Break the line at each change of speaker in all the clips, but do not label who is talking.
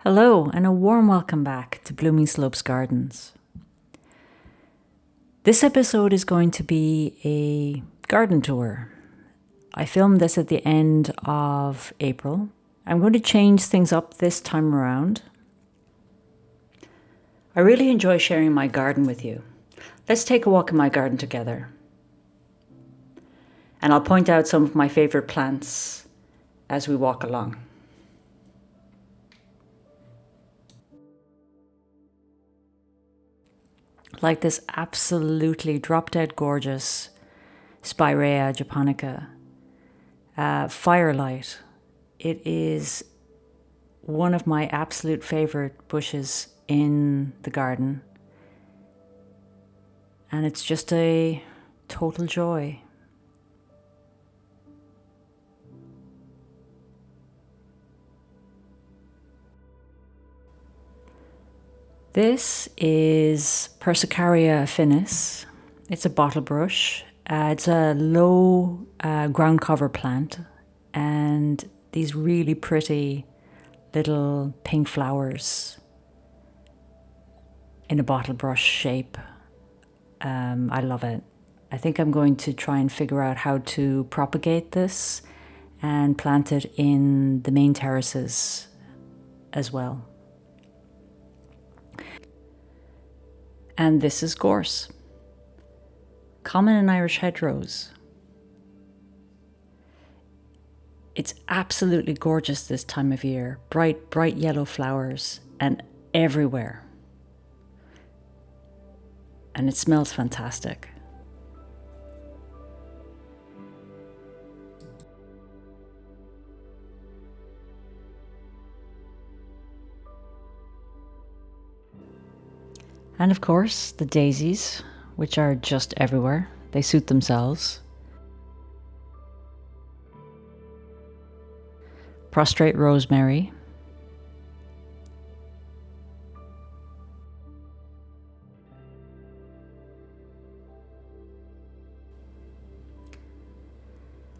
Hello and a warm welcome back to Blooming Slopes Gardens. This episode is going to be a garden tour. I filmed this at the end of April. I'm going to change things up this time around. I really enjoy sharing my garden with you. Let's take a walk in my garden together. And I'll point out some of my favorite plants as we walk along. Like this absolutely drop-dead gorgeous Spirea japonica Firelight. It is one of my absolute favorite bushes in the garden, and it's just a total joy. This is Persicaria finis. It's a bottle brush. It's a low ground cover plant, and these really pretty little pink flowers in a bottle brush shape. I love it. I think I'm going to try and figure out how to propagate this and plant it in the main terraces as well. And this is Gorse, common in Irish hedgerows. It's absolutely gorgeous this time of year. Bright yellow flowers and everywhere. And it smells fantastic. And of course, the daisies, which are just everywhere. They suit themselves. Prostrate rosemary.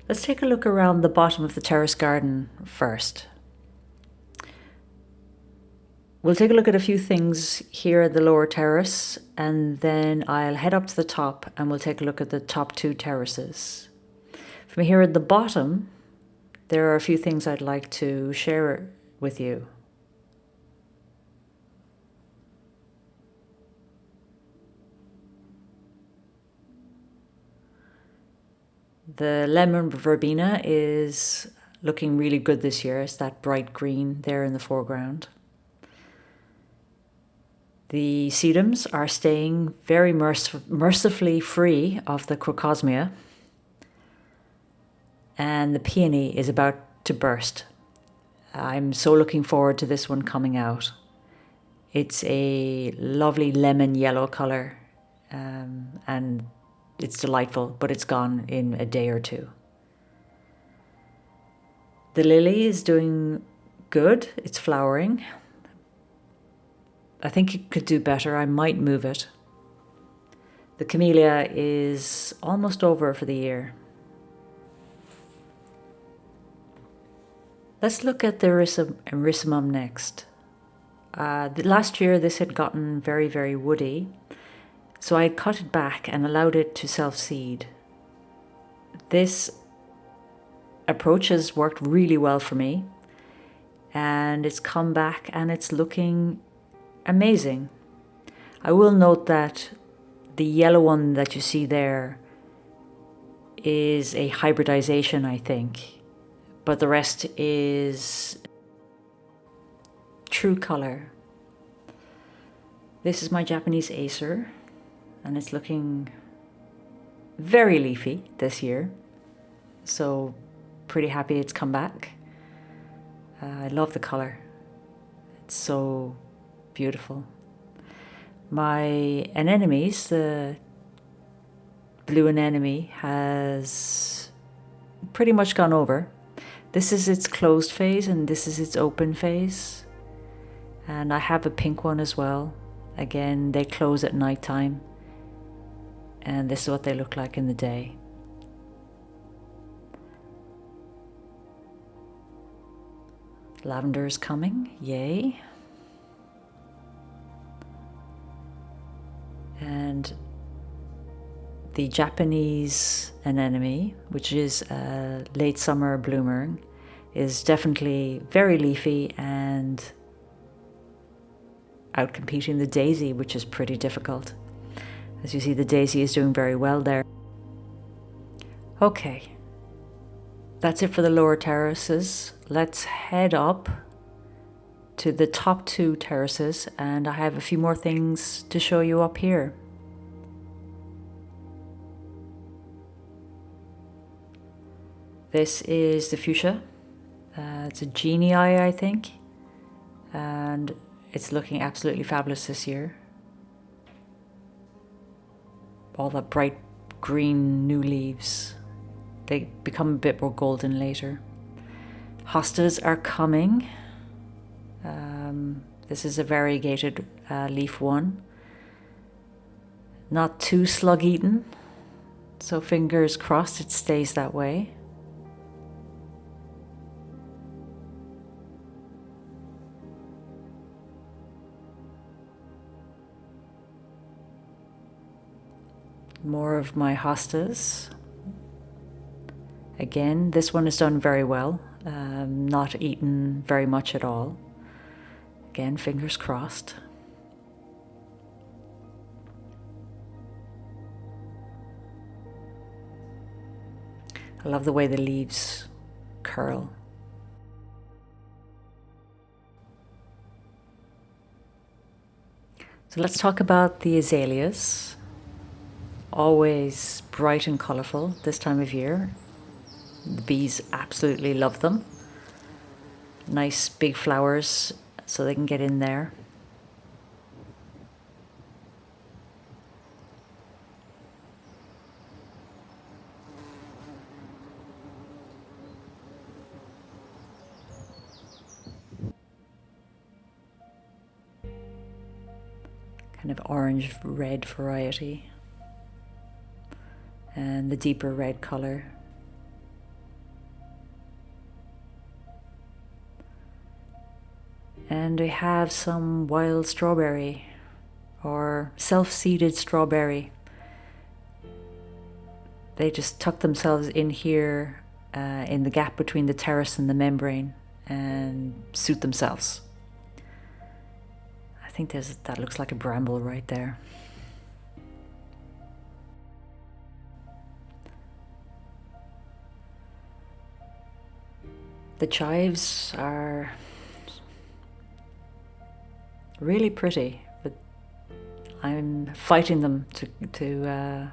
Let's take a look around the bottom of the terrace garden first. We'll take a look at a few things here at the lower terrace, and then I'll head up to the top and we'll take a look at the top two terraces. From here at the bottom, there are a few things I'd like to share with you. The lemon verbena is looking really good this year. It's that bright green there in the foreground. The sedums are staying very mercifully free of the crocosmia, and the peony is about to burst. I'm so looking forward to this one coming out. It's a lovely lemon yellow color, and it's delightful, but it's gone in a day or two. The lily is doing good. It's flowering. I think it could do better. I might move it. The camellia is almost over for the year. Let's look at the Erysimum next. Last year this had gotten very woody, so I cut it back and allowed it to self-seed. This approach has worked really well for me, and it's come back and it's looking amazing. I will note that the yellow one that you see there is a hybridization, I think, but the rest is true color. This is my Japanese Acer, and it's looking very leafy this year, so pretty happy it's come back. I love the color. It's so beautiful. My Anemonies, the blue anemone, has pretty much gone over. This is its closed phase and this is its open phase. And I have a pink one as well. Again, they close at nighttime. And this is what they look like in the day. Lavender is coming, yay. And the Japanese anemone, which is a late summer bloomer, is definitely very leafy and outcompeting the daisy, which is pretty difficult. As you see, the daisy is doing very well there. Okay, that's it for the lower terraces. Let's head up to the top 2 terraces, and I have a few more things to show you up here. This is the Fuchsia. It's a genie eye, I think, and it's looking absolutely fabulous this year. All that bright green new leaves. They become a bit more golden later. Hostas are coming. This is a variegated leaf one. Not too slug-eaten, so fingers crossed it stays that way. More of my hostas. Again, this one is done very well, not eaten very much at all. Again, fingers crossed. I love the way the leaves curl. So let's talk about the azaleas. Always bright and colourful this time of year. The bees absolutely love them. Nice big flowers so they can get in there. Kind of orange red variety. And the deeper red colour. And we have some wild strawberry or self-seeded strawberry. They just tuck themselves in here in the gap between the terrace and the membrane and suit themselves. I think that looks like a bramble right there. The chives are really pretty, but I'm fighting them to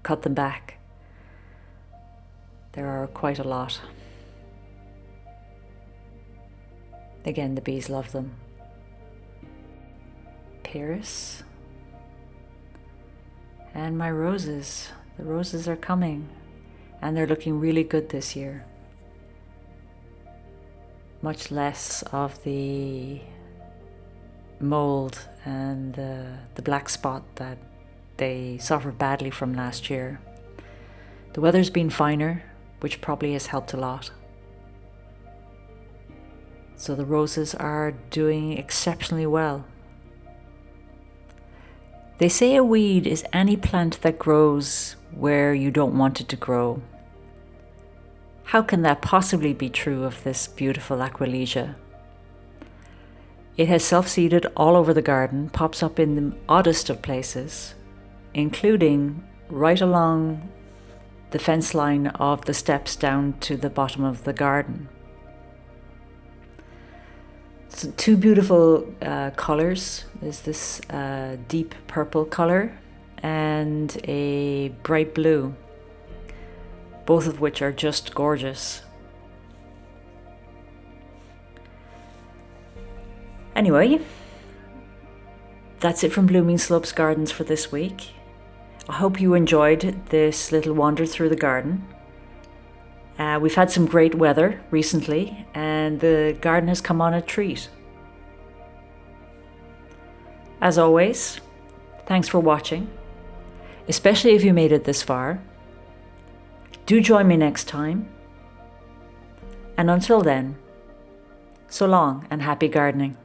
cut them back. There are quite a lot. Again, the bees love them. Paris. And my roses. The roses are coming, and they're looking really good this year. Much less of the mold and the black spot that they suffered badly from last year. The weather's been finer, which probably has helped a lot. So the roses are doing exceptionally well. They say a weed is any plant that grows where you don't want it to grow. How can that possibly be true of this beautiful Aquilegia? It has self-seeded all over the garden, pops up in the oddest of places, including right along the fence line of the steps down to the bottom of the garden. So 2 beautiful colours. There's this deep purple colour and a bright blue, both of which are just gorgeous. Anyway, that's it from Blooming Slopes Gardens for this week. I hope you enjoyed this little wander through the garden. We've had some great weather recently, and the garden has come on a treat. As always, thanks for watching, especially if you made it this far. Do join me next time. And until then, so long and happy gardening.